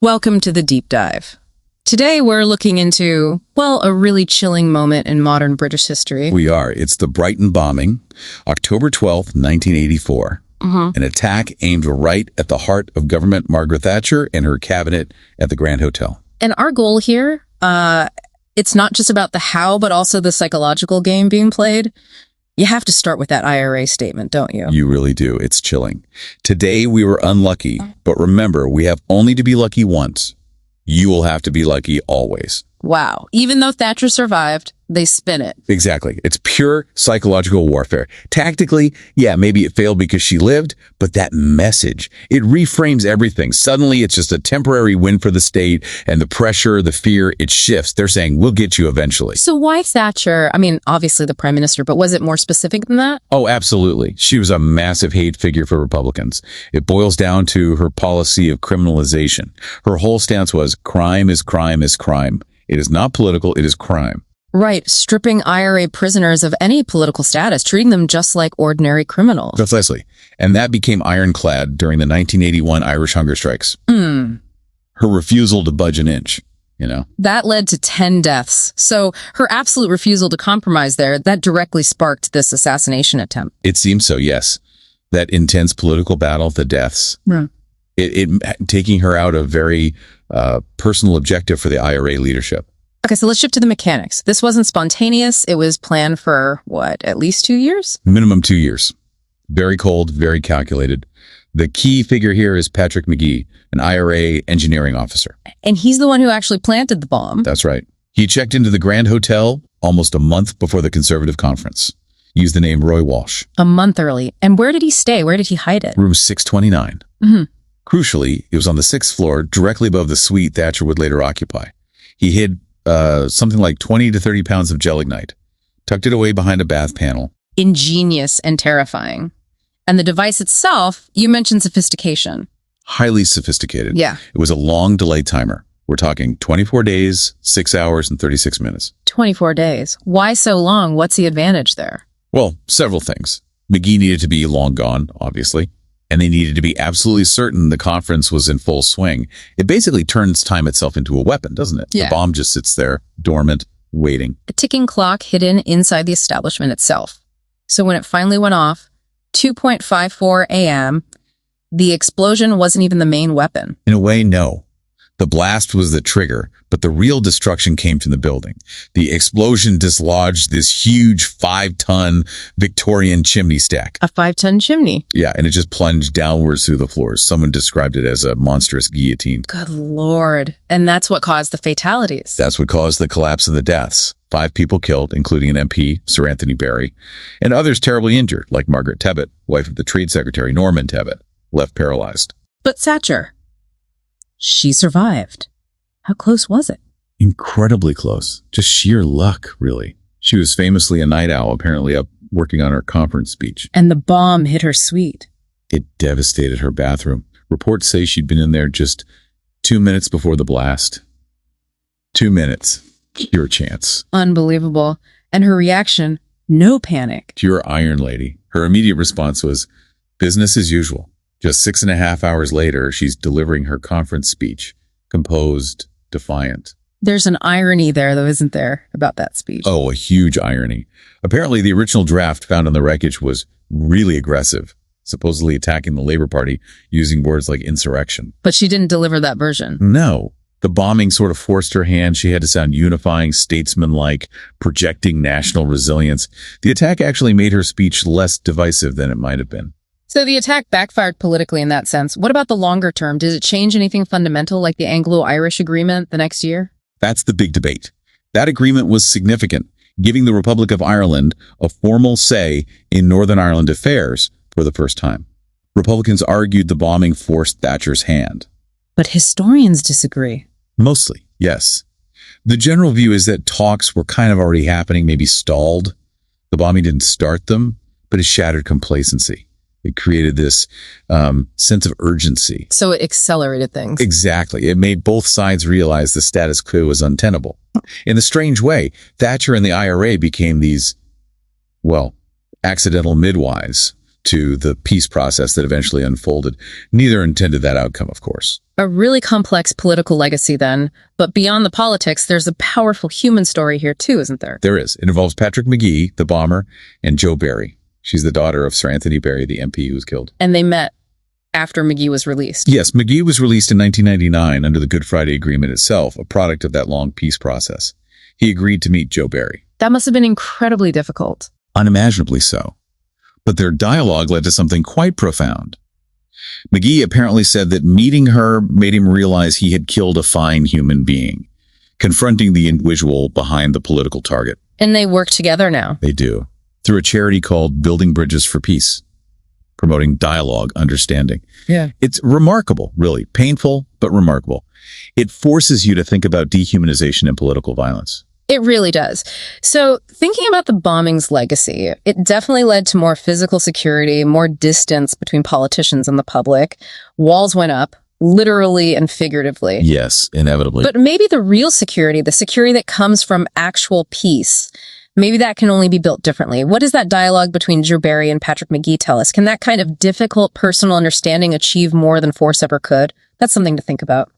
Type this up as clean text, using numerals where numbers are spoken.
Welcome to the deep dive. Today we're looking into, well, a really chilling moment in modern British history. We are. It's the Brighton bombing, October 12th, 1984. An attack aimed right at the heart of government Margaret Thatcher and her cabinet at the Grand Hotel. And our goal here, it's not just about the how, but also the psychological game being played. You have to start with that IRA statement, don't you? You really do. It's chilling. Today we were unlucky, but remember, we have only to be lucky once. You will have to be lucky always. Wow. Even though Thatcher survived, they spin it. Exactly. It's pure psychological warfare. Tactically, yeah, maybe it failed because she lived, but that message, it reframes everything. Suddenly, it's just a temporary win for the state, and the pressure, the fear, it shifts. They're saying, we'll get you eventually. So why Thatcher? I mean, obviously the Prime Minister, but was it more specific than that? Oh, absolutely. She was a massive hate figure for Republicans. It boils down to her policy of criminalization. Her whole stance was crime is crime is crime. It is not political, it is crime. Right, stripping IRA prisoners of any political status, treating them just like ordinary criminals. Precisely. And that became ironclad during the 1981 Irish hunger strikes. Her refusal to budge an inch, you know. That led to 10 deaths. So her absolute refusal to compromise there, that directly sparked this assassination attempt. It seems so, yes. That intense political battle, the deaths, it taking her out a very personal objective for the IRA leadership. Okay, so let's shift to the mechanics. This wasn't spontaneous. It was planned for, what, at least 2 years? Minimum 2 years. Very cold, very calculated. The key figure here is Patrick McGee, an IRA engineering officer. And he's the one who actually planted the bomb. That's right. He checked into the Grand Hotel almost a month before the Conservative conference. Used the name Roy Walsh. A month early. And where did he stay? Where did he hide it? Room 629. Crucially, it was on the 6th floor, directly above the suite Thatcher would later occupy. He hid something like 20 to 30 pounds of gelignite, tucked it away behind a bath panel. Ingenious and terrifying. And the device itself, you mentioned sophistication. Highly sophisticated. Yeah. It was a long delay timer. We're talking 24 days, 6 hours, and 36 minutes. 24 days. Why so long? What's the advantage there? Well, several things. McGee needed to be long gone, obviously, and they needed to be absolutely certain the conference was in full swing. It basically turns time itself into a weapon, doesn't it? Yeah. The bomb just sits there, dormant, waiting. A ticking clock hidden inside the establishment itself. So when it finally went off, 2:54 a.m., the explosion wasn't even the main weapon. In a way, no. The blast was the trigger, but the real destruction came from the building. The explosion dislodged this huge 5-ton Victorian chimney stack. A 5-ton chimney. Yeah, and it just plunged downwards through the floors. Someone described it as a monstrous guillotine. Good Lord. And that's what caused the fatalities. That's what caused the collapse of the deaths. 5 people killed, including an MP, Sir Anthony Berry, and others terribly injured, like Margaret Tebbit, wife of the Trade Secretary Norman Tebbit, left paralyzed. But Thatcher, she survived. How close was it? Incredibly close. Just sheer luck, really. She was famously a night owl, apparently up working on her conference speech. And the bomb hit her suite. It devastated her bathroom. Reports say she'd been in there just 2 minutes before the blast. 2 minutes. Pure chance. Unbelievable. And her reaction, no panic. Pure Iron Lady. Her immediate response was business as usual. Just 6.5 hours later, she's delivering her conference speech, composed, defiant. There's an irony there, though, isn't there, about that speech? Oh, a huge irony. Apparently, the original draft found on the wreckage was really aggressive, supposedly attacking the Labour Party using words like insurrection. But she didn't deliver that version. No. The bombing sort of forced her hand. She had to sound unifying, statesmanlike, projecting national resilience. The attack actually made her speech less divisive than it might have been. So the attack backfired politically in that sense. What about the longer term? Did it change anything fundamental, like the Anglo-Irish agreement the next year? That's the big debate. That agreement was significant, giving the Republic of Ireland a formal say in Northern Ireland affairs for the first time. Republicans argued the bombing forced Thatcher's hand. But historians disagree. Mostly, yes. The general view is that talks were kind of already happening, maybe stalled. The bombing didn't start them, but it shattered complacency. It created this sense of urgency. So it accelerated things. Exactly. It made both sides realize the status quo was untenable. In a strange way, Thatcher and the IRA became these, well, accidental midwives to the peace process that eventually unfolded. Neither intended that outcome, of course. A really complex political legacy then, but beyond the politics, there's a powerful human story here too, isn't there? There is. It involves Patrick McGee, the bomber, and Jo Barry. She's the daughter of Sir Anthony Barry, the MP who was killed. And they met after McGee was released. Yes, McGee was released in 1999 under the Good Friday Agreement itself, a product of that long peace process. He agreed to meet Jo Barry. That must have been incredibly difficult. Unimaginably so. But their dialogue led to something quite profound. McGee apparently said that meeting her made him realize he had killed a fine human being, confronting the individual behind the political target. And they work together now. They do, through a charity called Building Bridges for Peace, promoting dialogue, understanding. Yeah. It's remarkable, really. Painful, but remarkable. It forces you to think about dehumanization and political violence. It really does. So thinking about the bombing's legacy, it definitely led to more physical security, more distance between politicians and the public. Walls went up, literally and figuratively. Yes, inevitably. But maybe the real security, the security that comes from actual peace, maybe that can only be built differently. What does that dialogue between Jo Barry and Patrick McGee tell us? Can that kind of difficult personal understanding achieve more than force ever could? That's something to think about.